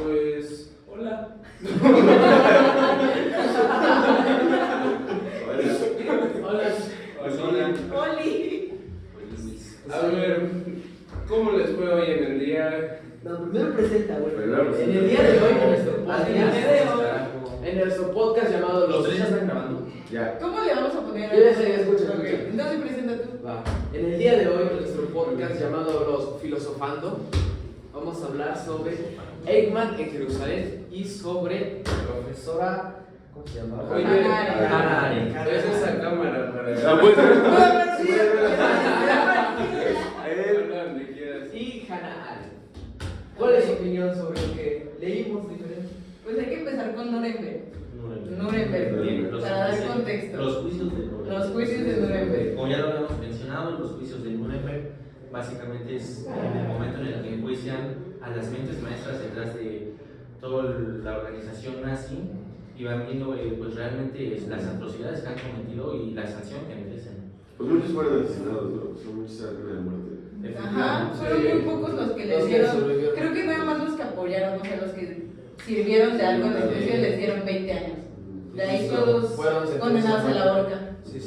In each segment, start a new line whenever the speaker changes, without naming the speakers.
Pues, hola. Hola. Hola.
Oli.
A ver, ¿cómo les fue hoy en el día?
No, primero presenta, güey.
Primero presenta.
En el día de hoy, en nuestro podcast,
En nuestro podcast llamado
¿Los tres ya están grabando? Ya.
¿Cómo le vamos a poner?
Yo ya sé, escucha.
Ok, entonces presenta tú.
Va. En el día de hoy, en nuestro podcast llamado Los Filosofando, vamos a hablar sobre Eichmann en Jerusalén y sobre la profesora. ¿Cómo se llama?
Oye,
Hannah
Arendt.
Es esa cámara para
Ah, pues.
Habla donde quieras.
Y Hannah Arendt. ¿Cuál es su opinión sobre lo que leímos diferente?
Pues hay que empezar con Nuremberg.
Bien,
Para dar contexto.
Los juicios de Nuremberg.
Los juicios de Nuremberg.
Como ya lo habíamos mencionado, los juicios de Nuremberg básicamente es en el momento en el que enjuician a las mentes maestras detrás de toda la organización nazi y van viendo pues realmente las atrocidades que han cometido y la sanción que merecen.
Pues muchos fueron asesinados, ¿no? Son muchos a la pena de muerte.
Ajá, fueron muy pocos los que les
Los que
dieron.
sobrevivieron.
Creo que nada más los que apoyaron, o sea, los que sirvieron de algo en el juicio les dieron 20 años. De ahí todos
Fueron
condenados a la horca.
Sí,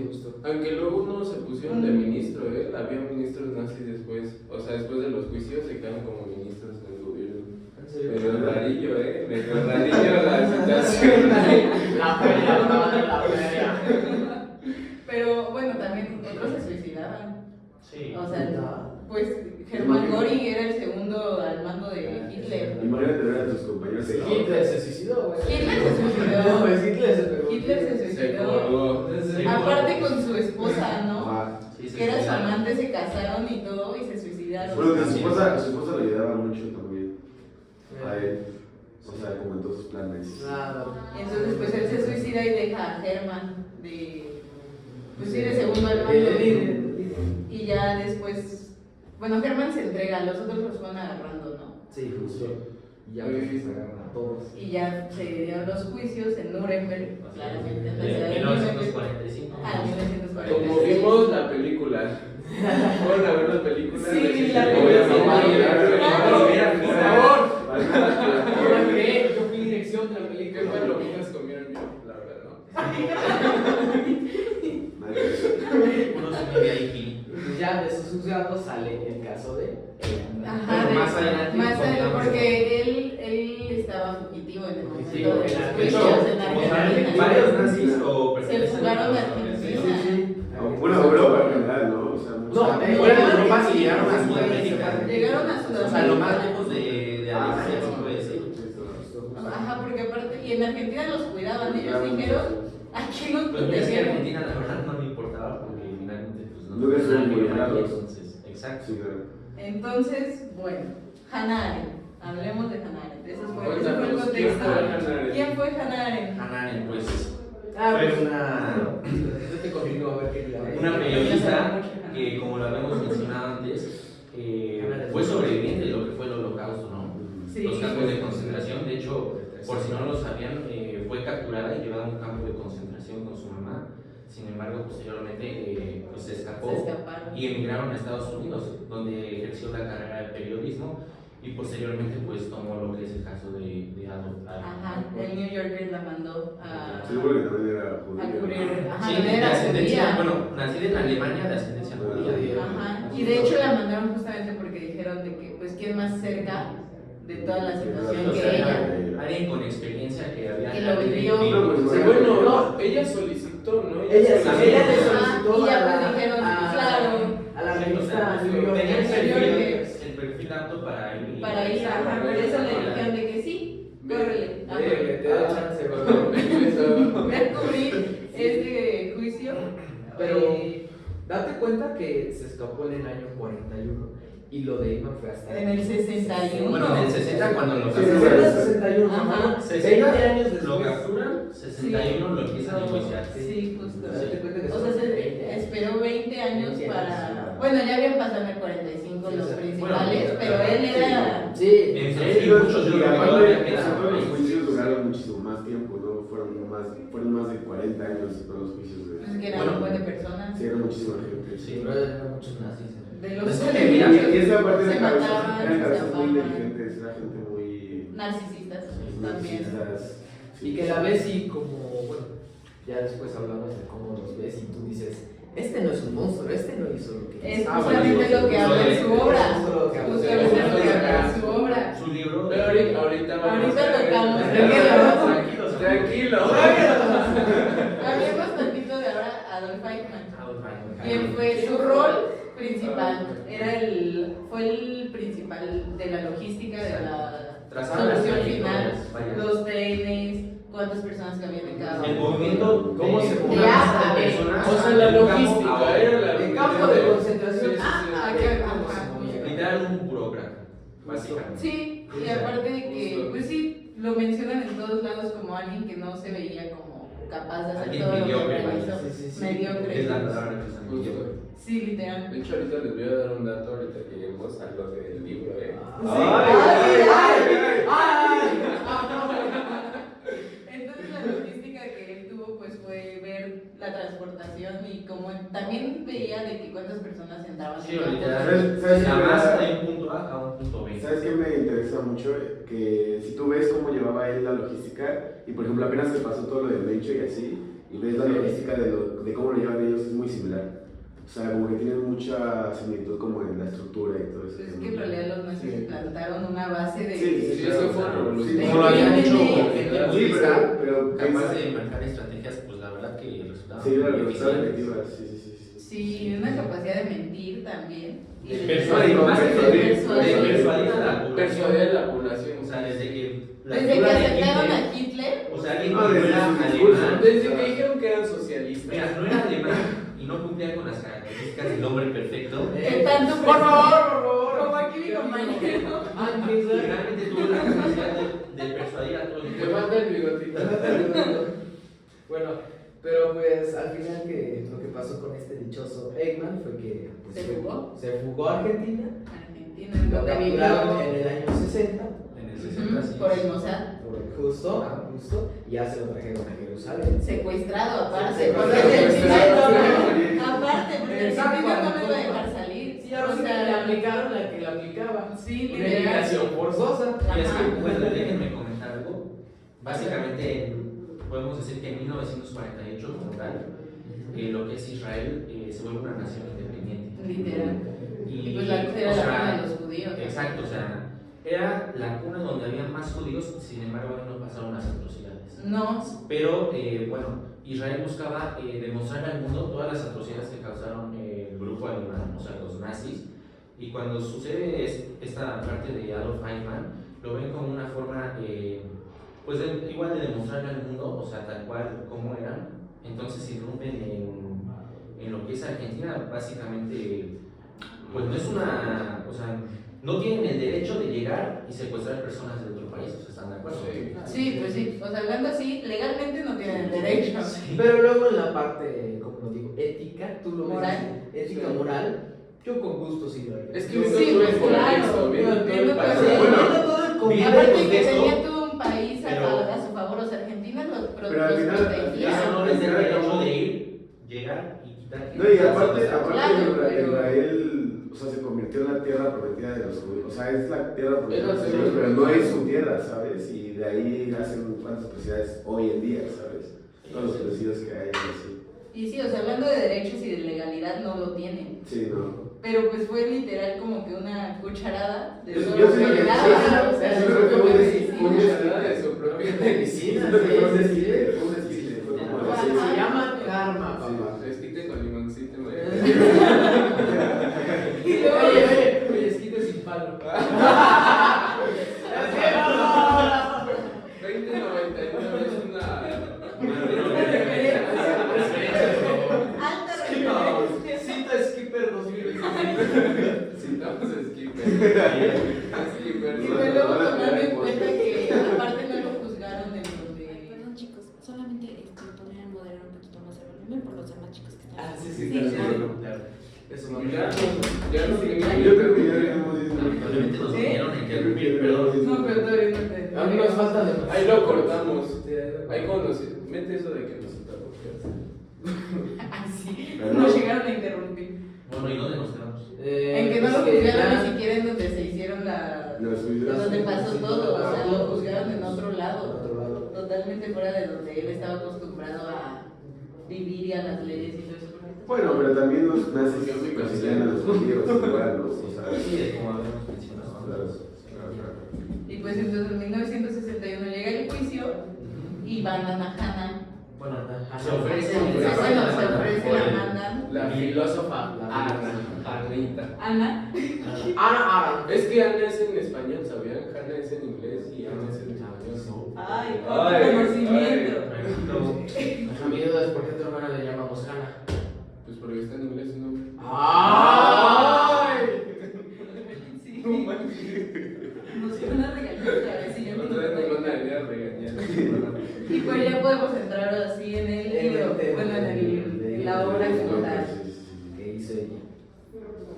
justo.
Aunque luego uno se pusieron de ministro, ¿eh? Había ministros nazis después. O sea, después de los juicios se quedan como ministros del gobierno. Medio rarillo, ¿eh? Medio rarillo la situación.
La feria.
Pero bueno, también otros se suicidaban.
Sí.
O sea, pues Hermann Göring era el segundo al mando de Hitler.
Imagínate ver a tus compañeros de
Hitler se suicidó, güey.
Hitler se suicidó.
Pues Hitler se pegó.
Hitler se
Se
suicidó.
colgó.
Aparte con su esposa, ¿no?
Ah,
Sí, sí,
Que era
sí,
su
claro.
amante, se casaron y todo y se suicidaron.
bueno, que su esposa lo ayudaba mucho también a él. O sea, como en todos sus planes.
Claro.
Entonces pues él se suicida y deja a Hermann de, pues sí, de segundo al mando.
El líder.
Y ya después, bueno, Hermann se entrega, los otros los van agarrando, ¿no?
Sí, justo. Y ya pues se agarran a todos.
Y ya se dieron los juicios en Nuremberg, claramente en la ciudad
De
de Nuremberg.
1945.
Ah,
Como
1945.
vimos la película. ¿Fueron a ver la película?
Sí, la
Por favor.
Ahora que yo fui dirección de la
¿Qué
película.
palomitas comieron yo? La verdad, ¿no?
Uno se ve ahí.
Y ya de esos juzgados sale el caso de
Ajá,
Pero más adelante,
porque él estaba fugitivo en el momento de los
en
juicios en Argentina.
varios nazis o
Se
pertenecen
fugaron a
a
Argentina.
Bueno, Europa en general, ¿no? O sea, muchos-
No, fueron de Europa y llegaron a
Sudamérica.
Llegaron a
O sea, lo
Sudamérica.
más lejos de Alemania, se puede decir.
Ajá, porque aparte, y en Argentina los cuidaban, ellos dijeron, aquí nos
Pues mira, es que
protegieron.
Argentina la verdad no me importaba porque finalmente pues no
No hubiera sido
nada que ver ahí,
involucrados.
entonces, exacto.
Sí, claro.
Entonces, bueno, Hannah Arendt, hablemos de Hannah Arendt, ese fue el
Cuéntanos, ¿quién
contexto.
fue Hannah Arendt?
¿Quién fue Hannah Arendt?
Hannah Arendt, pues
Ah,
fue
pues,
una
yo te continúo a ver qué
periodista que, como lo habíamos mencionado antes, fue sobreviviente de lo que fue el Holocausto, ¿no?
Sí.
Los campos de concentración, de hecho, por si no lo sabían, fue capturada y llevada a un campo de concentración con su mamá. Sin embargo, posteriormente pues se escapó
Se escaparon.
y emigraron a Estados Unidos, donde ejerció la carrera de periodismo y posteriormente pues tomó lo que es el caso de Adolf.
Ajá, el New Yorker la mandó a
Seguro que también era judío.
cubrir. Ajá,
Sí, de
era
ascendencia,
judía.
bueno, nacida en Alemania, de ascendencia judía.
Ajá, y de hecho la mandaron justamente porque dijeron de que, pues, ¿quién más cerca de toda la situación
O
que
sea,
ella?
alguien con experiencia que había
Que lo vivió.
Bueno, no, ella solicitó, ¿no?
Ella le
Ah,
solicitó
y ya
a la-
pues dijeron, claro,
a la
Sí, o
revista
sea,
New York.
tenía el
New Yorker.
perfil apto para ir.
para ir, ajá, por eso le dijeron de que sí, córrele, ajá.
Te da chance, güey.
Voy a cubrir este juicio.
Pero
eh,
date cuenta que se escapó en el año 41 y lo de Eichmann fue hasta
en el 61.
Bueno, en el 60 cuando lo
Sí,
capturan,
61,
Ajá.
20 años
lo
después.
capturan, 61 lo empiezan a enjuiciar.
Sí, justo.
Date cuenta que
O sea, se esperó 20 años
20
para.
años.
Bueno, ya habían pasado en el 45 los
Sí,
principales,
bueno,
pero él era.
Sí,
En
Ellos,
muchos
y
yo creo que
aparte,
todavía quedaban
los
ahí.
juicios duraron muchísimo más tiempo, ¿no? Fueron más de 40 años todos los juicios de.
Pues que era
Bueno.
un buen de personas.
Sí, era muchísima gente.
Sí,
pero eran muchos nazis.
De los
Es
que
que mira,
Y esa parte
se
de
mataban,
eran
se
cabezas muy
escapaban.
inteligentes, era gente muy
narcisistas también.
Y que la ves y como, bueno, ya después hablamos de cómo los ves y tú dices, este no es un monstruo, este no hizo lo que
Es
hizo.
justamente lo que habla en su obra.
Justo lo que habla.
Justamente lo que habla en su obra.
Su libro.
Pero ahorita vamos
Ahorita tocamos.
Tranquilo.
Hablemos tantito de ahora Adolf Eichmann.
Adolf Eichmann.
Quien fue su rol principal. Fue el principal de la logística de la
Trazaba las
solución final.
trayectorias, vaya.
Los trenes, cuántas personas cabían en cada
El
uno.
movimiento,
¿Cómo se
una
movía?
masa de personas.
O sea, la
de un campo a
logística,
otro.
era la
El campo de concentración.
Sí, sí, sí.
Literal un burócrata, básicamente.
Sí, y aparte de que, pues sí, lo mencionan en todos lados como alguien que no se veía como capaz de hacer
Alguien
todo lo que
mediocre,
realizó.
vaya. Sí, sí, sí.
Mediocre.
Es la palabra que usan.
Justo.
Sí, literal.
De hecho, ahorita les voy a dar un dato, ahorita que lleguemos a lo del libro,
Entonces la logística que él tuvo pues fue ver la transportación y como también veía de que cuántas personas entraban
Sí,
en el
literal.
¿Sabes
La
qué?
masa de un punto A a un punto B.
¿Sabes qué me interesa mucho? Que si tú ves cómo llevaba él la logística, y por ejemplo apenas que pasó todo lo del Mencho y así, y ves la logística de cómo lo llevan ellos, es muy similar. O sea, como que tienen mucha similitud como en la estructura y todo eso.
Pues es que en realidad los nazis implantaron una base de...
Sí, eso fue revolucionario.
Como lo habían hecho
Sí,
gente muy
Sí,
lista.
pero
Capaz de marcar estrategias, pues la verdad que resultaban
sí, la
muy
verdad,
eficientes.
efectiva, sí.
Sí, una capacidad de mentir también. Y
De
de
persuadir,
más que
persuadir,
persuadir.
de persuadir a la población.
Persuadir a la población.
O sea, desde que la
Desde que
figura de
aceptaron
Hitler,
a Hitler,
o sea, alguien
No,
que no
desde
era
su discurso.
alemán,
Desde que dijeron que eran socialistas.
mira, no era alemán y no cumplía con las características del hombre perfecto,
que tanto
Por favor.
como aquí mi compañero.
y realmente tuvo la capacidad de persuadir a todo el
Me
mundo.
falta el bigotito.
Bueno, pero pues al final que lo que pasó con este dichoso Eichmann fue que pues,
¿Se fugó?
Se fugó a Argentina,
Argentina,
lo
donde
capturaron
vivió
en el año 60,
En el 60 sí.
por el Mossad.
justo, y ya se lo trajeron a Jerusalén.
Secuestrado, aparte.
Sí,
Porque
secuestrado.
aparte, porque el
Exacto.
argentino no lo iba a dejar salir.
Sí, ahora sí que le aplicaron la que le aplicaba.
Sí,
Una
literal.
inmigración forzosa.
Y es
Ajá.
que, bueno, déjenme comentar algo. Básicamente, podemos decir que en 1948, como tal, lo que es Israel se vuelve una nación independiente.
Literal. Y pues
o
era la
sea,
cuna de los judíos.
Exacto, o sea, era la cuna donde había más judíos, sin embargo, ahí no pasaron las atrocidades.
No,
Pero, bueno, Israel buscaba demostrar al mundo todas las atrocidades que causaron el grupo alemán, o sea, los nazis. Y cuando sucede esta parte de Adolf Eichmann, lo ven como una forma, pues igual de demostrarle al mundo, o sea, tal cual como eran. Entonces irrumpen en lo que es Argentina, básicamente, pues no es una, o sea, no tienen el derecho de llegar y secuestrar personas de otro país, o sea, ¿están de acuerdo?
sí, pues sí. O sea, hablando así, legalmente no tienen el derecho.
Pero luego en la parte, como lo digo, ética, tú lo ves,
Moral.
ética
Sí.
moral, yo con gusto sí lo haría.
Es que
Sí,
viendo
pues,
todo el
claro,
contexto, viendo todo el
viendo todo el
país.
contexto.
Viendo todo el
Bien,
contexto.
Aparte que
contexto,
tenía todo un país
pero-
a su favor, o sea, Argentina los
Pero al final-
protegía.
Eso no les da el
Claro.
derecho de ir, llegar y quitar.
No, y aparte
Claro, pero-
Israel, o sea, se convirtió en la tierra prometida de los judíos. O sea, es la tierra prometida de los
Es la
judíos,
tierra
pero no
prometida.
es su tierra, ¿sabes? Y de ahí hacen cuantas atrocidades hoy en día, ¿sabes? Todos los presidios que hay, así.
Y sí, o sea, hablando de derechos y de legalidad, no lo tienen.
Sí, no.
Pero pues fue literal como que una cucharada de
Yo
todo
siento
lo
que
que
sí,
daba, o sea,
sí,
de
creo
su
que
propia
fue
medicina.
un
Una de su propia medicina.
Siento que fue un desquite, fue un desquite. Fue como
Ajá.
así.
Se llama karma,
Sí.
papá.
Desquite con limoncito, güey.
Y luego,
Oye, esquite sin palo.
2099 es una.
alta referencia.
Cita Skipper 2020.
Citamos a Skipper. Skipper.
Y pues luego tomando en cuenta que aparte no lo juzgaron dentro de...
Perdón chicos, solamente poner en moderar un poquito más el volumen por los demás chicos que están.
Ah, sí,
Sí,
sí,
claro.
Eso no
Ya nos
Yo creo que ya habíamos dicho.
Probablemente nos
¿Sí?
vinieron a interrumpir, perdón.
No, pero todavía no te...
A mí nos falta de
Ahí lo cortamos.
Sí, ahí lo
Ahí
cortamos.
conocí. Mete eso de que nos interrumpías.
Así,
Pero
nos
no.
llegaron a interrumpir.
Bueno, ¿y dónde nos quedamos?
En que no
pues
lo
que
juzgaron
ya-
ni siquiera en donde se hicieron la...
Los videos.
Donde pasó todo, o sea, lo totalmente fuera de donde él estaba acostumbrado a vivir y a las leyes y todo eso.
Bueno, pero también los nazis perseguían a los judíos igual, ¿no? O sea,
Sí, como habíamos mencionado.
Y pues entonces en 1961 llega el juicio y mandan a Hannah.
Bueno, se
Se
ofrece.
ofrece, la mandan.
La filósofa Ana. Anita.
Ana.
Ana.
Es que Ana es en español, ¿sabían? Ana es en inglés y Ana es en español.
Ay,
Ay,
qué conocimiento.
Amigos, ¿por qué a tu hermana le llamamos Hannah?
Pues porque está en inglés, ¿no?
¡Ay!
Sí. Nos iban a regañar, si yo no
Otra vez nos van a venir a regañar.
Y pues ya podemos entrar así en el libro, bueno, en la obra como tal.
¿Qué hizo ella?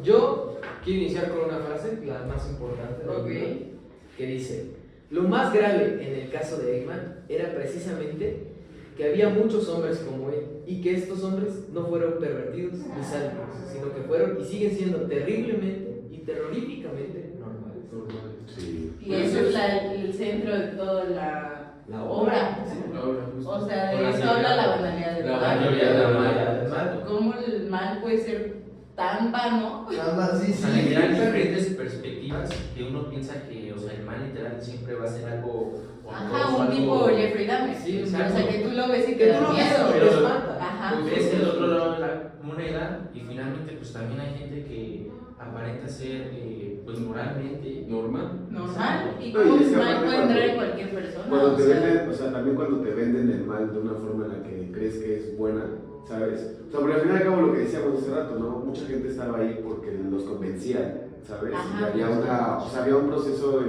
Yo quiero iniciar con una frase, la más importante,
Ok.
que dice: lo más grave en el caso de Eggman era precisamente que había muchos hombres como él y que estos hombres no fueron pervertidos ni sádicos, sino que fueron y siguen siendo terriblemente y terroríficamente normales.
sí.
Y eso es el centro de toda la obra.
Ahora, justo.
O sea, de
Con la
eso habla la banalidad del
La
mal.
banalidad del
mal.
Cómo el mal puede ser tan vano.
Nada más, sí,
O sea,
sí.
literal, diferentes perspectivas que uno piensa que, o sea, el mal literal siempre va a ser algo
Ajá,
horroroso,
un
algo-
tipo Jeffrey Dahmer.
Sí,
O
exacto.
sea, que tú lo ves y
Que
te
tú
da
lo ves
miedo.
y te espanta.
Ajá.
Ves el otro lado de la moneda y finalmente pues también hay gente que aparenta ser pues moralmente
Normal.
Normal. Y
No,
como
y es
el
que
mal
aparte
puede
cuando-
entrar en cualquier persona.
Cuando te
o sea,
venden, o sea, también cuando te venden el mal de una forma en la que crees que es buena, ¿sabes? O sea, porque al fin y al cabo lo que decíamos hace rato, ¿no? Mucha gente estaba ahí porque los convencían, ¿sabes?
Ajá,
Y había o sea, había un proceso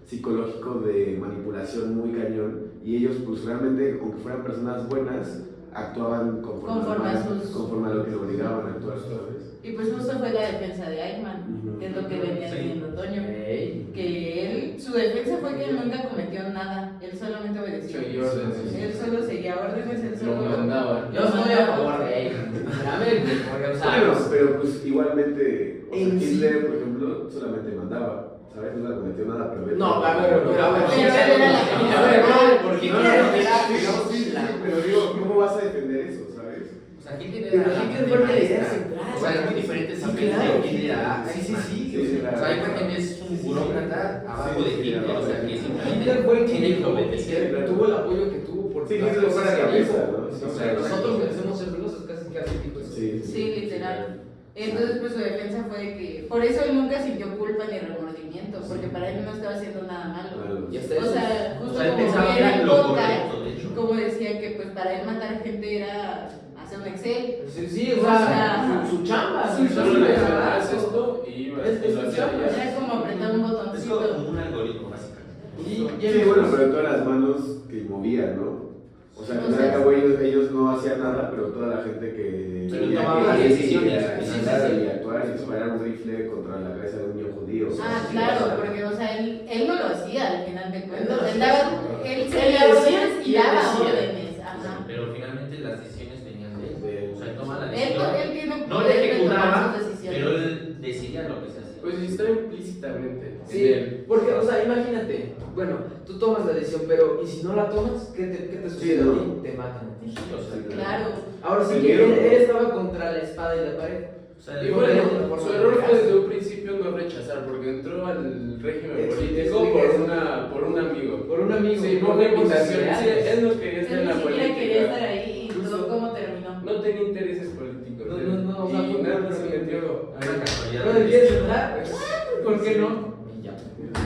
psicológico de manipulación muy cañón y ellos pues realmente, aunque fueran personas buenas, actuaban
Conforme a sus-
conforme a lo que lo obligaban a actuar, ¿sabes?
Y pues justo fue la defensa de Eichmann,
Ujú.
que es lo que venía
Sí.
diciendo Toño.
Ey.
Que él, su defensa fue que él nunca cometió nada, él solamente obedeció.
Seguía órdenes.
Él solo seguía órdenes, él
Lo
solo.
mandaban.
Yo estoy a favor de Eggman. Realmente, porque, o sea,
Bueno, pero pues igualmente, o sea,
En sí.
Hitler, por ejemplo, solamente mandaba, ¿sabes? No le cometió nada, pero
no, a ver,
Pero él era la
a ver, no, porque
No,
no,
no,
no,
digamos, sí, pero digo, ¿cómo vas a defender eso, sabes?
O sea, Hitler
Pero
era
Hitler fue la idea
maestra.
central.
O sea, es muy diferente
Sí,
saber
claro.
de Hitler a
Sí, sí,
Eichmann.
sí.
Sí,
O sea, Eichmann es un burócrata abajo de
Sí,
Hitler, o sea, que
Hitler
simplemente
fue el que
tiene que
dijo,
obedecer.
Hitler tuvo el apoyo que tuvo por
Sí,
las
Hitler fue
cosas
la
que
cabeza,
dijo.
¿no?
O
Sí,
sea,
sí.
nosotros merecemos ser ricos, casi tipo eso.
Sí, literal. Entonces, pues su defensa fue de que. Por eso él nunca sintió culpa ni remordimiento, porque para él no estaba haciendo nada malo.
Malo.
Y hasta
O
eso.
sea,
O
justo
sea, él
como
pensaba que
era
era
el
lo
podcast,
correcto, de hecho.
como decía que pues para él matar gente era hacer un Excel.
Sí, sí, o
O
sea,
sea,
su chamba.
su
Solo
chamba.
le decían, haz esto y ibas
Es
y lo
tu
hacías.
chamba.
Era como apretar un
Es
botoncito.
como un algoritmo, básicamente.
Y
Sí, bueno, pero todas las manos que movían, ¿no? O sea, que
O
al
sea,
cabo ellos no hacían nada, pero toda la gente que
Pero
tenía
tomaba
que
decisiones.
y
Sí,
andar
sí, sí.
y actuar y disparar un rifle contra la cabeza de un niño judío.
Ah, claro, porque, o sea, él no lo hacía al final de cuentas.
no lo
Él
hacía.
daba, él
Él
seguía
decía
órdenes y
y él
daba
decía.
órdenes. Ajá.
Pero finalmente las decisiones venían de él.
De él.
O sea, él toma la
Él
decisión.
tiene
No
poder
le
de tomar
ejecutaba,
sus decisiones.
pero él decidía lo que se hacía.
Pues está implícitamente en
Sí,
él.
porque, o sea, imagínate, bueno, tú tomas la decisión, pero ¿y si no la tomas? ¿Qué te sucede
no.
a ti? Te matan a ti.
O sea,
Claro.
Ahora sí
Sí,
que
pero-
él estaba contra la espada y la pared.
o sea,
Y
el-
bueno,
de la forma
su
de
error fue
pelearse.
desde un principio no rechazar, porque entró al régimen
Explica
político
eso.
por un amigo.
Por un amigo.
Sí, por una invitación.
reales.
Sí, él no quería estar
Él
en
ni
la
siquiera quería estar
política.
ahí y todo cómo terminó.
No tenía intereses políticos.
No,
él.
no, no, o sea,
y
fue
nada
una
más se metió ahí.
Una casualidad.
Pero ¿quieres entrar? ¿Por qué no? Y ya.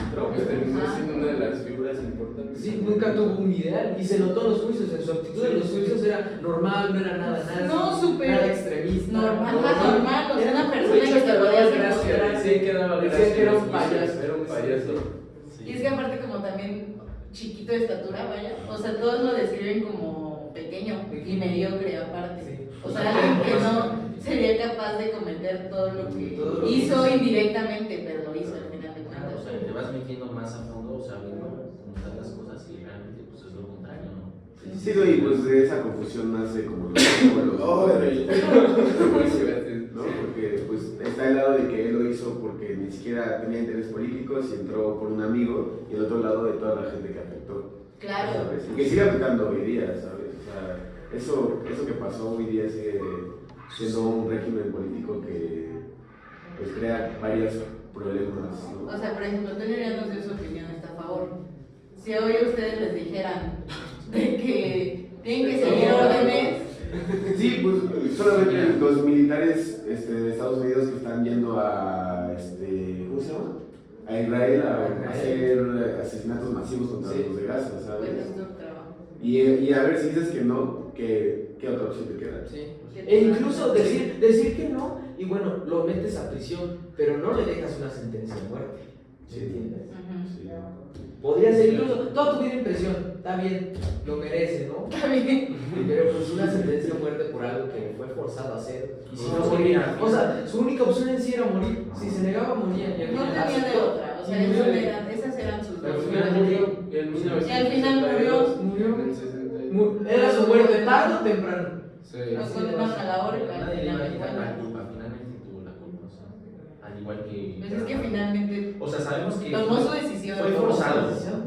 Entró, pues terminó siendo una de las figuras importantes.
Sí, nunca tuvo un ideal y se notó en los juicios, en su actitud en los juicios era normal, no era nada,
No, súper
nada extremista.
normal,
No,
más
no,
normal, o sea,
era
una
de
persona
hecho,
que
hasta
te
daba
podías
gracia,
encontrar.
Decían que daba
Decían
gracia
que era
en
un
los juicios,
payaso.
Era un payaso.
Sí.
Y es que aparte como también chiquito de estatura, vaya, o sea, todos lo describen como pequeño y mediocre aparte.
Sí.
O sea, alguien que no sería capaz de cometer todo lo que
Todo lo que
hizo
hizo.
indirectamente, pero lo hizo al final de
Claro, o
cuentas.
sea, te vas metiendo más a fondo, o sea, viendo cómo están las cosas y realmente pues es lo contrario, ¿no?
Sí, no, y pues de esa confusión nace como los ¿no? Porque pues está el lado de que él lo hizo porque ni siquiera tenía intereses políticos y entró por un amigo, y el otro lado de toda la gente que afectó.
Claro.
¿sabes? Y que sigue aplicando hoy día, ¿sabes? O sea, eso que pasó hoy día sigue siendo un régimen político que pues crea varios problemas, ¿no?
O sea, por ejemplo, Antonio ya nos dio su opinión, está a favor. Si hoy ustedes les dijeran de que tienen que seguir órdenes,
Sí, pues solamente los militares de Estados Unidos que están yendo a, ¿cómo se llama? A Israel a hacer asesinatos masivos contra los de Gaza,
pues
¿sabes?
es tu trabajo.
Y a ver si dices que no, ¿qué otra opción te queda?
Sí. E incluso decir que no, y bueno, lo metes a prisión, pero no le dejas una sentencia de muerte. ¿Sí entiendes?
Sí.
Podría ser incluso toda tu vida en prisión, está bien, lo merece, ¿no?
Está bien.
Pero pues una sentencia de muerte por algo que fue forzado a hacer. Y si no
No,
moría,
sí.
o sea, su única opción en sí era morir. Si se negaba, moría. Y al
No
final
tenía de
aceptó.
otra, o sea, esas eran sus
Al
dos
final
opciones.
murió. Y en
Y al final murió.
Murió.
En el 62.
Era su muerte, tarde o temprano.
Sí.
Nos condenaron a la horca. al
Nadie le va a
final de
quitar la
cuentas.
culpa, finalmente tuvo la culpa, o sea, al igual que...
Pues es que finalmente
O sea, sabemos que
tomó su decisión.
fue
tomó su
forzado.
decisión.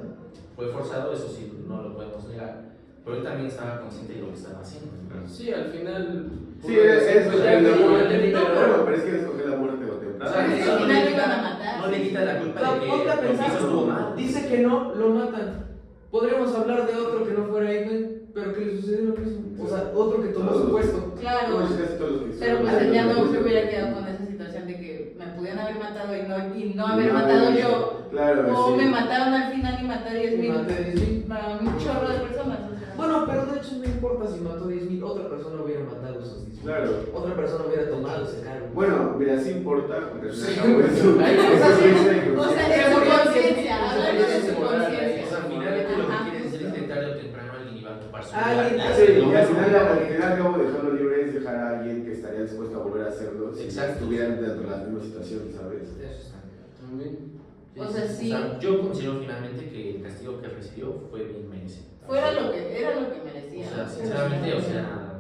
Fue forzado, eso sí, no lo podemos negar, pero él también estaba consciente de lo que estaba haciendo.
Sí, al final.
Sí, es
pues ya
la
que
muerte.
no,
No, pero es que escoger la muerte o temprano.
O sea,
Pero es que
eso
al
no
final
le
lo iban a
quita-
matar.
no le quita la culpa de que
Ponte a
lo que hizo
pensar,
estuvo mal.
dice que no, lo matan. Podríamos hablar de otro que no fuera Eggman, pero que le sucedió lo mismo. O sea, otro que tomó su puesto.
Claro.
Todos, casi todos los que
Pero
hicieron.
pues él ya no se hubiera quedado con esa situación de que me pudieran haber matado y no haber
No,
matado yo.
Claro,
O
sí.
me mataron al final y maté a 10,000.
Maté a 10,000.
A un chorro de personas. O sea.
Bueno, pero de hecho no importa si mató 10,000, otra persona hubiera matado esos 10,000.
Claro.
Otra persona hubiera tomado ese cargo.
Bueno, mira, sí importa, porque al
Sí.
final acabo eso.
Ay,
Eso
o sea,
sí es
o sea,
de-
de su conciencia, hablando de su
O
conciencia.
sea, finalmente lo que
Ajá.
quiere decir es que tarde o temprano alguien iba a ocupar su
Alguien-
lugar.
Sí, y al final acabo de dejarlo libre es dejar a alguien que estaría dispuesto a volver a hacerlo si
Exacto.
estuvieran dentro de la misma situación, ¿sabes?
Eso está bien.
También.
O sea, sí.
yo considero finalmente que el castigo que recibió fue bien merecido.
Era lo que
O
merecía.
sea, sinceramente, o sea,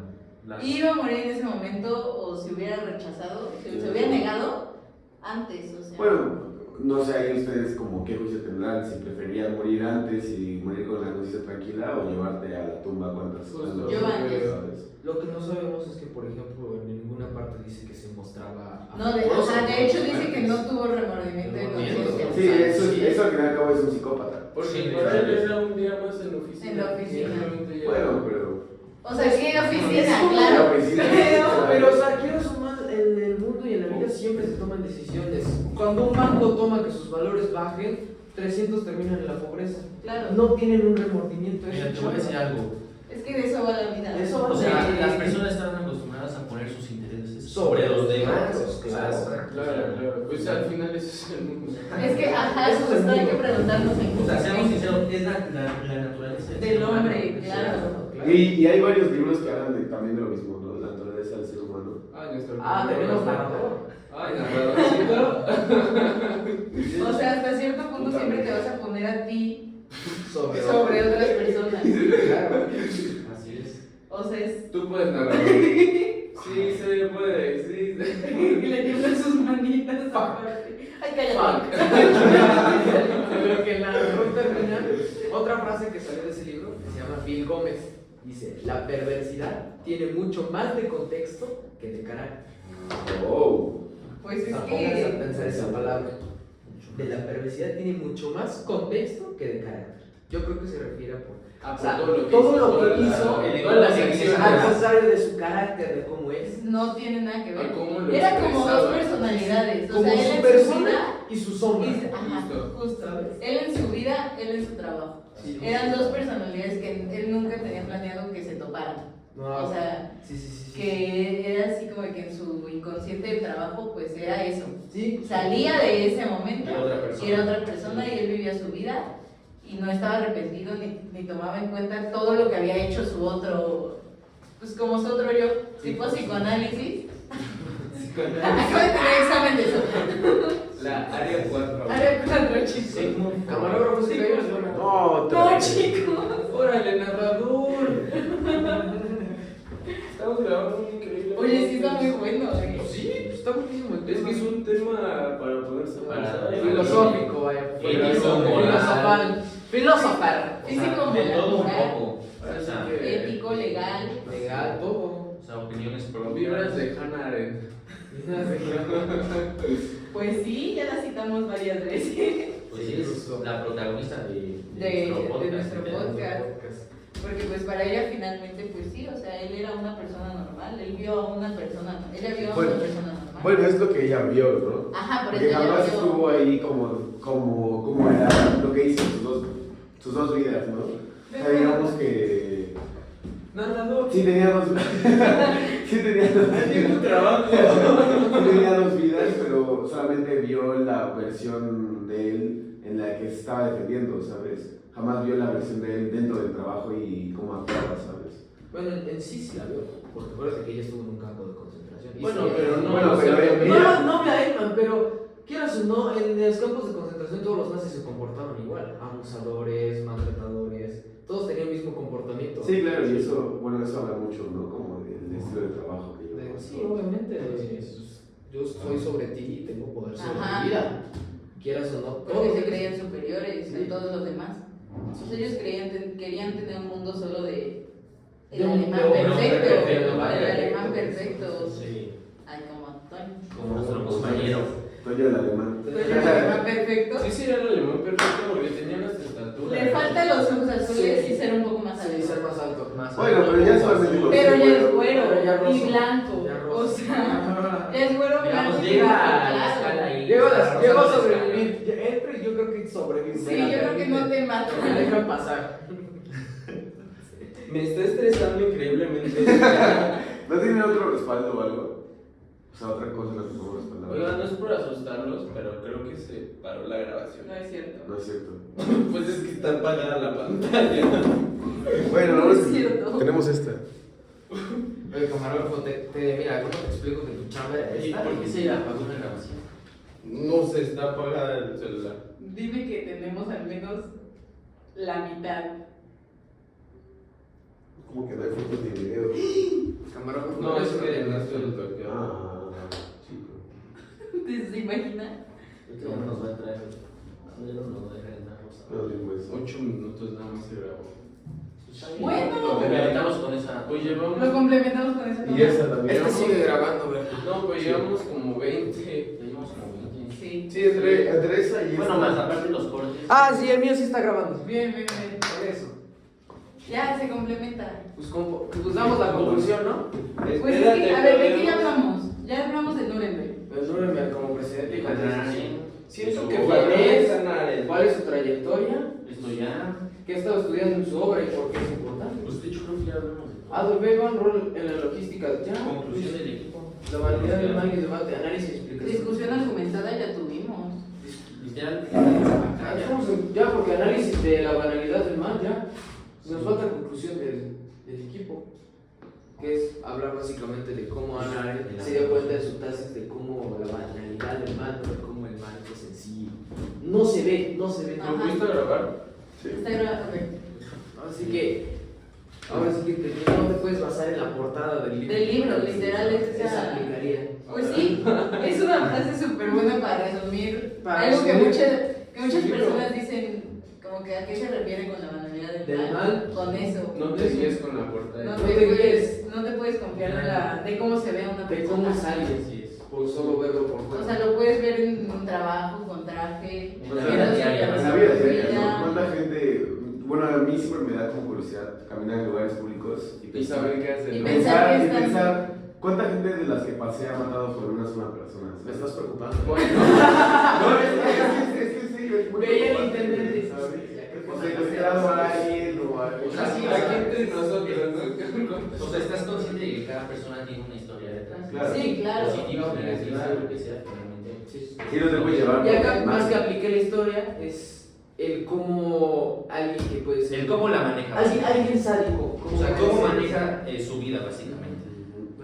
las-
Iba a morir en ese momento o si hubiera rechazado, si se hubiera negado antes, o sea.
Bueno, no sé ahí ustedes como qué juicio tendrán, si preferían morir antes y morir con la conciencia tranquila o llevarte a la tumba cuántas
Justo.
Yo antes.
¿sabes?
Lo que no sabemos es que, por ejemplo, en ninguna parte dice que se mostraba.
No, o sea, de hecho dice que no tuvo remordimiento de conciencia.
Sí, eso al final y al cabo es un psicópata.
Porque
Sí,
para él
sí.
era un día más en la oficina.
En la oficina.
Simplemente ya-
Bueno, pero...
O sea, sí, oficina,
La
claro.
oficina.
Pero, o sea, quieras o mal, en el mundo y en la vida siempre se toman decisiones. Cuando un banco toma que sus valores bajen, 300 terminan en la pobreza.
Claro.
No tienen un remordimiento.
Mira,
eso
te voy a decir algo.
Es que de eso va la vida.
Eso va
O sea,
Sí.
las personas están acostumbradas a poner sus intereses
Sobre
sobre los
los
demás.
otros, claro.
Claro. Pues al final ese es el mundo.
Es que, ajá,
Eso
eso
es
hay
muy-
que preguntarnos
O sea, seamos
en
sinceros, es la naturaleza
Del
ser humano.
hombre, claro.
Y hay varios libros que hablan también de lo mismo, ¿no? La naturaleza del ser humano.
Ay, nuestro
Tenemos narrador.
Ay, narradorcito.
O sea, hasta cierto punto siempre te vas a poner a ti
Sobre
otras personas.
Claro.
Así es.
O sea, es.
Tú puedes narrar. Sí, se puede, sí.
Y le tiemblan sus manitas. Ay, cállate.
Lo que la termina. Otra frase que salió de ese libro que se llama Bill Gómez. Dice: la perversidad tiene mucho más de contexto que de carácter.
Oh.
Pues
O
es
sea, pónganse a
que.
pensar esa palabra. De la perversidad tiene mucho más contexto que de carácter. Yo creo que se refiere a por.
Ah,
O sea,
por todo lo que
todo
hizo,
lo que
toda la-
hizo,
todas las
el-
acciones.
Al contrario de su carácter, de cómo es.
No tiene nada que ver.
Ah, ¿cómo lo
Era como
expresaba?
dos personalidades. O
Como
sea, él
su
en su
persona
vida.
y su sombra.
Ajá,
Justo.
justo. Él en su vida, él en su trabajo.
Sí.
Eran dos personalidades que él nunca tenía planeado que se toparan.
No,
O sea,
sí.
que era así como que en su inconsciente del trabajo, pues era eso.
Sí.
Salía de ese momento
Y otra persona.
y era otra persona y él vivía su vida y no estaba arrepentido ni tomaba en cuenta todo lo que había hecho su otro, pues como su otro yo, tipo psicoanálisis. Acabo de tener examen de eso.
La área 4.
Área 4, chicos.
Sigmund
Camarógrafo, sí,
No,
No, chicos.
Órale, narrador. Estamos grabando un increíble.
Oye, sí está muy bueno,
Sí, está buenísimo.
Es que es un tema para ponerse
Para-
pensar.
Filosófico, vaya.
Ético,
Filosofal.
moral.
Filosofal.
par.
O
Físico,
sea, de todo un
moral,
poco. O sea,
ético, legal.
Legal, todo.
o sea, opiniones propias.
Vibras de Hannah Arendt.
Pues sí, ya la citamos varias veces.
Pues sí, es la protagonista de
De
nuestro
nuestro
podcast.
podcast. Porque pues para ella finalmente, pues sí, o sea, él era una persona normal, él vio a una persona, ella vio a
Bueno,
una persona normal.
Bueno, es lo que ella vio, ¿no?
Ajá, por eso
Porque
ella
jamás
vio.
estuvo ahí como era lo que hizo sus dos vidas, ¿no? O sea, digamos que
Narrador.
sí tenía dos sí tenía dos vidas.
trabajo.
Sí tenía dos vidas, pero solamente vio la versión de él en la que se estaba defendiendo, ¿sabes? Jamás vio la versión de él dentro del trabajo y cómo actuaba, ¿sabes?
Bueno, en sí la veo, porque acuérdate que ella estuvo en un campo de concentración. Y
Bueno,
sí,
pero no.
Bueno,
o sea,
pero
también-
No ve a Eggman, pero quieras o no, en los campos de concentración todos los nazis se comportaban igual. Abusadores, maltratadores, todos tenían el mismo comportamiento.
Sí, claro, y eso, bueno, eso habla mucho, ¿no? Como del estilo de trabajo que yo
Sí, obviamente. Yo soy sobre ti y tengo poder sobre
Ajá.
tu vida. Quieras o no,
Porque
todos.
se creían superiores
Sí.
a todos los demás. Entonces ellos querían tener un mundo solo de el
De un-
alemán
de un
perfecto,
hombre perfecto,
el
vaya.
alemán perfecto.
Sí,
Ay, como Antonio.
como nuestro compañero.
Toño el alemán.
El alemán perfecto.
Sí, sí, era el alemán perfecto porque tenía nuestra estatura.
Le faltan los ojos azules
Sí.
y ser un poco más
Sí,
alto.
ser más alto. Más
Bueno,
alto.
pero ya solamente con
Pero ya es
Pero
güero
ya
y
rosa.
blanco.
Ya
O
rosa.
sea, ya es güero,
Digamos,
blanco y
llega
blanco,
a la
claro.
escala ahí.
Llego a
Rosa
sobrevivir. Entro y yo creo que sobrevivo.
Sí, yo creo que no te mato.
Me dejan pasar.
Me está estresando increíblemente.
¿No tienen otro respaldo o algo? O sea, otra cosa en la que podemos respaldar.
Oigan, no es por asustarlos, pero creo que se paró la grabación.
No es cierto.
No es cierto.
Pues es que está apagada la pantalla.
Bueno,
No es cierto.
tenemos esta.
Oye, camarógrafo, mira, ¿cómo te explico que tu chamba era
¿Y
esta?
por qué se apagó la grabación?
No se está apagada el celular.
Dime que tenemos al menos la mitad.
Como que no hay fotos ni video.
Camarógrafo,
No, es
eso
que
no
no estoy bloqueado.
Ah, chico.
¿Se imagina?
Este hombre nos va a traer. No nos va a dejar entrar, Rosa.
No, ni pues.
8 minutos nada más se grabó.
Bueno.
Lo complementamos con esa.
Pues llevamos.
Lo complementamos con esa
Y esa también.
Este sigue grabando, ¿verdad?
No, pues llevamos como 20.
Ya llevamos como 20.
Sí.
Sí, entre esa y
Bueno,
esta.
más aparte de los cortes.
Ah, sí, el mío sí está grabando.
Bien, bien, bien.
Por eso.
Ya se complementa.
Pues damos la conclusión, ¿no?
Pues es que, a ver, ¿de qué ya hablamos? Ya hablamos de Nuremberg.
El Nuremberg como presidente y
Hanaren,
Siento
su
que
obra,
fue cuál es su trayectoria,
Esto ya.
qué ha estado estudiando en su obra y por qué es importante.
Pues de hecho creo que ya hablamos de todo.
Adolf Eggman, rol en la logística, ya.
Conclusión del equipo.
La vanidad del mal y debate, análisis y explicación.
Discusión argumentada ya tuvimos.
Literal.
Ah, ya, porque análisis de la banalidad del mal, ya. Nos falta conclusión del equipo, que es hablar básicamente de cómo Ana se dio cuenta de su tesis de cómo la banalidad del mal, no de cómo el mal pues en sí no se ve.
¿Lo fuiste a grabar?
Sí.
Está grabado.
Así que, ahora sí que no te puedes basar en la portada del libro.
Del libro, literal, es esa-
Esa aplicaría.
Pues sí, es una frase súper buena para resumir
Para
algo que
resumir.
muchas
Sí,
personas dicen, como que a qué se refiere con la banalidad
Del
del
mal.
mal. Con eso.
No te guíes con la portada.
No
No
te
te
puedes confiar de cómo se ve una
De
persona.
cómo es alguien,
Así es.
por solo verlo por
O
fuera.
sea, lo puedes ver en un trabajo, con traje,
En la
viendo
vida
su
diaria,
En
vida,
la vida
su
diaria,
vida.
¿no? ¿Cuánta gente, bueno, a mí siempre me da como curiosidad caminar en lugares públicos
Y saber qué hacer.
Y
¿no?
pensar que
y
están-
pensar cuánta gente de las que pasé ha matado por una sola persona.
Me estás preocupando.
No, es que sí, es muy
Veía el
preocupante,
internet.
¿sabes? O sea, he encontrado a alguien o algo.
Así, aquí entre nosotros, ¿no?
O sea, estás consciente de que cada persona tiene una historia detrás.
Claro.
Sí, claro.
Positiva o negativa,
Claro.
lo que sea, finalmente.
Sí.
Sí, no te puedes llevar.
Y acá,
por
más
más.
que apliqué la historia, es el cómo alguien que puede ser.
El cómo la maneja.
Alguien sádico.
O sea, cómo maneja su vida, básicamente.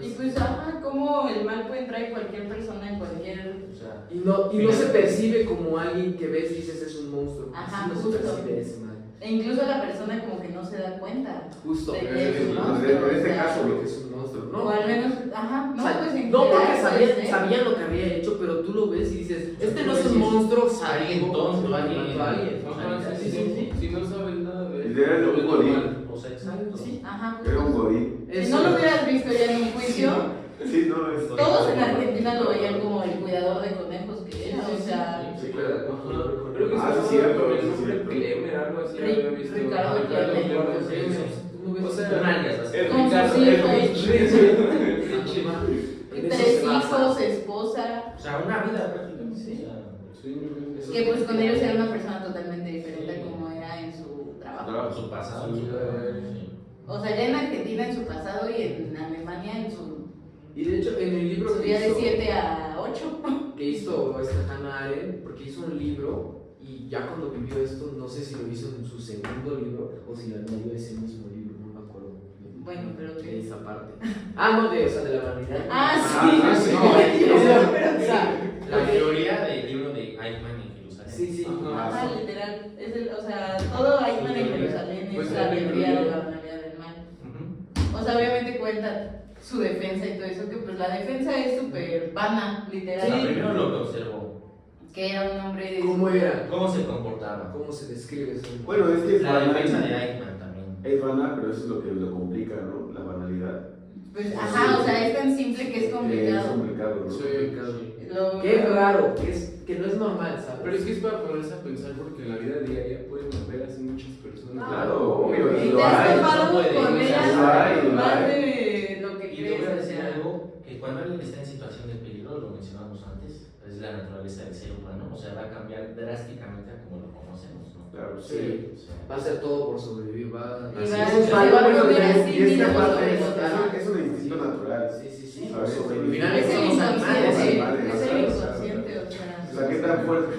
Y pues, cómo el mal puede entrar en cualquier persona, en cualquier...
O sea,
Y no se percibe como alguien que ves y dices es un monstruo.
Ajá,
Así no
justo.
se percibe ese mal.
E incluso la persona como que no se da cuenta.
Justo.
Sí.
En este caso,
Lo que es un monstruo. ¿no?
O al menos, ajá, no,
O sea,
pues en
no porque
general,
sabían,
pues,
sabían lo que había hecho, pero tú lo ves y dices, este no es
Pues
un
sí,
monstruo
alguien
sádico,
tonto, alguien-
mató a alguien.
Ajá,
Sí, sí, sí.
Si no sabes nada de él,
Literal,
lo ves
un godín.
normal.
O sea, exacto.
Sí.
Ajá,
Era un godín.
si
Eso-
no lo hubieras visto ya en un juicio,
Sí, no, es.
todos en Argentina lo veían como el cuidador de conejos que era, o sea,
Sí, claro.
Ajá. Creo que
Ah,
se
sí,
llama
cierto,
con el
sí,
nombre
cierto.
Clemer, algo así
Ri-
había visto.
Ricardo
Ricardo
Clemer.
Clemer,
Sí,
sí,
sí.
sí.
Tú ves-
O sea,
Son alias, así.
el
Con
Ricardo,
sus
el
hijos.
En eso
tres
se basa.
hijos, esposa,
O sea, una vida prácticamente.
Sí.
Sí,
que pues con ellos era una persona totalmente diferente a como era en su trabajo.
Su pasado.
Sí.
Sí.
O sea, ya en Argentina en su pasado y en Alemania en su
Y de hecho, en el libro
día de 7 a 8.
que hizo esta Hannah Arendt, porque hizo un libro y ya cuando vivió esto, no sé si lo hizo en su segundo libro o si lo añadió a ese mismo libro, no me acuerdo.
Bueno, pero
de
que...
esa parte. Ah, no, de, o sea, de la vanidad.
Ah, sí.
Ah, sí.
No, o sea,
La teoría del libro de Eichmann en Jerusalén.
sí, sí.
Ajá, literal. Es el, o sea, todo Eichmann en Jerusalén
Pues
es la
él
teoría de
incluyó.
la banalidad del mal.
Ujú.
O sea, obviamente cuenta su defensa y todo eso, que pues la defensa es súper vana, literal.
O sea, primero lo que observó.
Que era un hombre de...
¿Cómo era?
¿Cómo se comportaba?
¿Cómo se describe eso?
Bueno, es que es
La
banal.
defensa de Eichmann también.
Es banal, pero eso es lo que lo complica, ¿no? La banalidad.
Pues, ajá, o sea, es tan simple que es
Es
complicado.
complicado, ¿no?
Sí.
Lo-
Qué raro, que no es normal, ¿sabes?
Pero es que es para ponerse a pensar porque en la vida diaria pueden haber así muchas personas.
Claro, obvio.
Y
lo
te has
hay,
topado
no puede,
con
o sea,
ellas
lo hay, lo
más
hay.
de lo que
Y te voy a
crees, o
decir
sea.
algo, que cuando alguien está en situación de peligro, lo mencionamos antes, es la naturaleza del ser humano, o sea, va a cambiar drásticamente a como lo conocemos, ¿no?
Claro,
Sí.
O sea,
Va a hacer todo por sobrevivir, va
Y
así
va-
es.
se va a poner así,
y es que
mira,
aparte
sobre
es,
los demás.
es un instinto natural.
Sí, sí, sí.
¿Sabes?
Sobrevivir.
Es el
Somos animales.
inconsciente,
animales,
es el
¿sabes?
inconsciente, o sea.
O sea, ¿qué tan fuerte?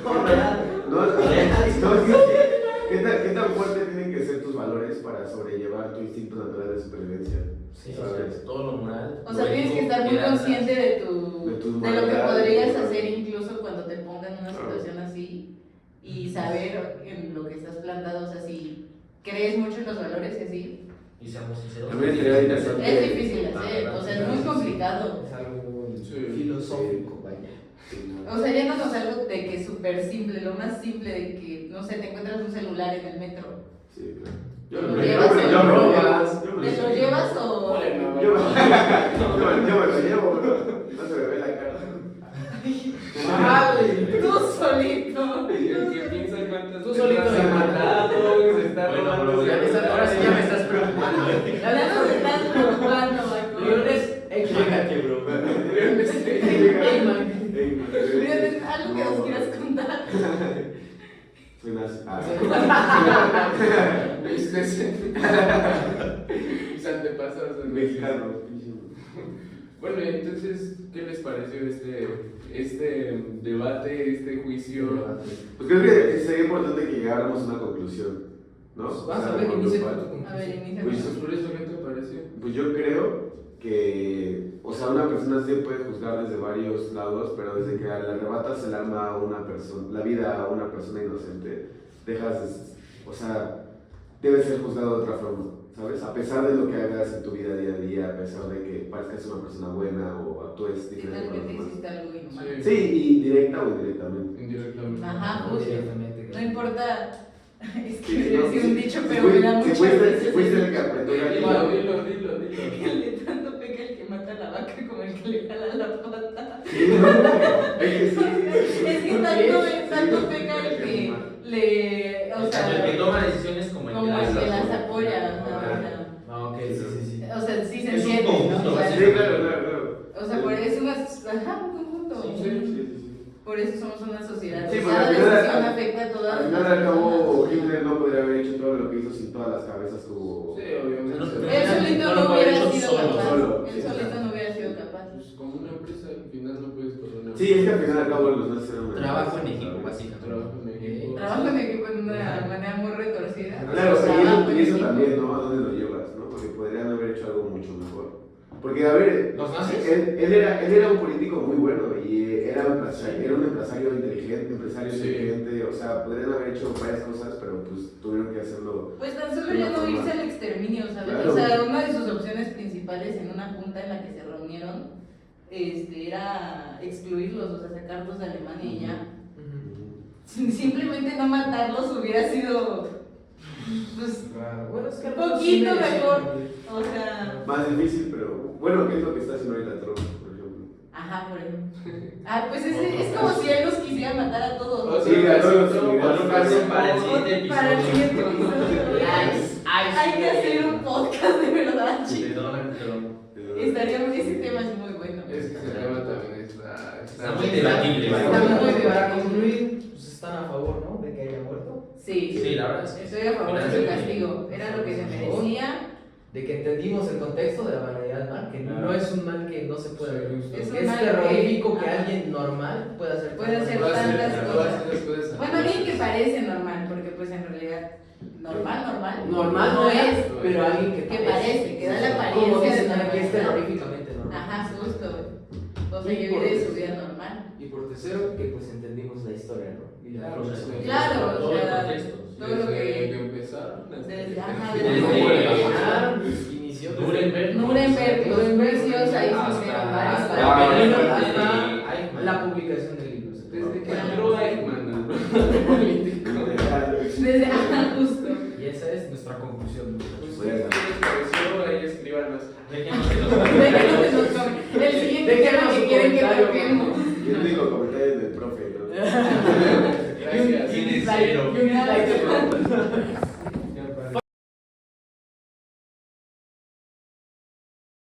¿Qué tan fuerte tienen que ser tus valores para sobrellevar tu instinto natural de supervivencia?
Sí,
¿Sabes?
todo lo moral.
O sea, tienes que estar muy consciente de lo que
moralidad,
podrías
de-
hacer incluso cuando te pongan en una
Claro.
situación así y saber en lo que estás plantado, o sea, si crees mucho en los valores y así,
Y seamos sinceros.
También sería interesante.
es difícil de hacer, o sea, es muy complicado.
Es algo muy
Sí.
filosófico, vaya.
O sea, yéndonos a algo de que es súper simple, lo más simple de que, no sé, te encuentras un celular en el metro.
Sí, claro.
¿Lo
me
llevas o
lo
lo
llevo.
robas?
Yo me
¿Te lo llevas o...?
Yo me lo llevo, ¿no? No se me ve la cara.
¡Vale!
Tú solito.
El que piensa cuántas
Tú solito
personas
de
ha matado, se está
Bueno,
robando.
pero ya me está- ahora sí ya me estás preocupando.
Ya nos estás preocupando, Marco.
Leones Ekman.
bro.
Ekman.
¿Tienes algo que nos quieras contar?
Suena así.
Mis antepasados.
Mexicano.
Bueno, y entonces, ¿qué les pareció este debate, este juicio?
Pues creo que sería importante que llegáramos a una conclusión, ¿no?
Vas a ver,
con
inicia
lo
con
cual-
tu
A ver, inicia.
Pues,
Pues, ¿por eso qué te pareció?
Pues yo creo que, o sea, una persona sí puede juzgar desde varios lados, pero desde que le arrebatas el alma a una persona, la vida a una persona inocente, dejas, o sea, debe ser juzgado de otra forma, ¿sabes? A pesar de lo que hagas en tu vida día a día, a pesar de que parezcas una persona buena o actúes
¿Qué
diferente
tal
a
que
los
te
demás.
hiciste algo inhumano?
Sí.
Sí, y directa o indirectamente.
Indirectamente.
Ajá, justo.
Directamente.
No importa. Es que
Sí,
quería
no,
decir
sí.
un dicho,
Si
pero
fui-
me da
si
muchas
fuiste-
veces.
si fuiste el que apretó el
Dilo,
gatillo.
dilo.
Que le tanto peca el que mata a la vaca como el que le jala la pata.
Sí, no, es que sí, sí, sí.
Es que tanto peca el que le. O
El que
sea,
toma decisiones como el
como el que las
apoya.
apoya.
Ah, ok, sí, sí, sí.
O sea, sí se
Es un
entiende,
conjunto,
¿no? O sea,
Sí, claro.
o sea, por eso ajá, un conjunto.
Sí, sí, sí.
Por eso somos una sociedad.
Sí,
Cada
porque al final-
decisión afecta a todas
Al final
las
al cabo,
personas.
Hitler no podría haber hecho todo lo que hizo sin todas las cabezas que hubo.
Sí, obviamente.
Él solito
No lo
no
puede
hubiera
haber
sido
hecho
capaz.
solo.
Él solito no hubiera sido capaz.
Pues como una empresa, al final no puedes correr una
Sí, es que al final al cabo los nazis eran una
Trabajo en
empresa,
equipo,
¿sabes?
básicamente.
trabajo en equipo.
Trabajo en equipo en una manera muy retorcida.
Claro,
Trabajo en
y eso
equipo.
también, ¿no? ¿A dónde lo llevas? ¿No? Porque podrían haber hecho algo mucho mejor. Porque, a ver,
¿Los nazis?
él era un político muy bueno y era un empresario inteligente, o sea, podrían haber hecho varias cosas, pero pues tuvieron que hacerlo.
Pues tan solo ya no irse al exterminio, ¿sabes?
Claro.
O sea, una de sus opciones principales principales en una junta en la que se reunieron era excluirlos, o sea, sacarlos de Alemania y ya. Simplemente no matarlos hubiera sido, pues,
Bueno, es que
un poquito
sí merece
mejor.
cumplir.
O sea,
Más difícil, pero bueno, ¿qué es lo que está haciendo ahorita Trump, por ejemplo?
ajá, por ejemplo. Ah, pues es como si él nos quisiera matar a todos.
O
Sí,
sea,
a todos los
otro
inmigrantes.
caso
Para el siguiente
Para el
episodio.
siguiente episodio. Hay que hacer un podcast de verdad,
De
chicos.
Donald Trump.
Ese tema es muy bueno.
Es que ese tema también
Está muy debatible.
Está muy
Para
debatible.
concluir, pues están a favor, ¿no? De que haya muerto.
Sí,
Sí, la verdad es que
estoy a favor de su castigo. Era lo que se merecía.
De que entendimos el contexto de la banalidad del mal, que no es un mal que no se pueda ver.
Es un
Es
mal
terrorífico que
ajá.
alguien normal pueda hacer.
Puede hacer
Puede hacer
tantas
todas
cosas.
esas cosas.
Bueno, alguien que parece normal, porque pues en realidad normal.
Normal no es, pero alguien que
parece, que da la apariencia
Como
de
dicen aquí, es
normalidad.
terroríficamente normal.
Ajá, justo. O sea, que vive de su vida normal.
Y por tercero, que pues entendimos la historia, ¿no? Y la
Claro,
filosofía.
sí.
Claro,
todo
o
el
sea,
contexto.
todo lo
Desde
que-
que empezaron.
Desde- ajá,
Desde-
desde-
Inició
Nuremberg.
Nuremberg, los juicios, ahí
Hasta-
sufrieron
hasta
varios.
la publicación del libro.
Desde que entró Eichmann, el político.
Desde, ajá, justo.
Y esa es nuestra conclusión.
¿Ustedes qué les pareció? Ahí escríbanos.
Dejémoslo.
Déjenos en los comentarios. El siguiente tema
Déjenos
que
su
quieren que
comentario.
toquemos.
Yo digo comentarios del profe, ¿no?
Gracias.
Tiene
Dislike,
cero.
y un dislike de pronto.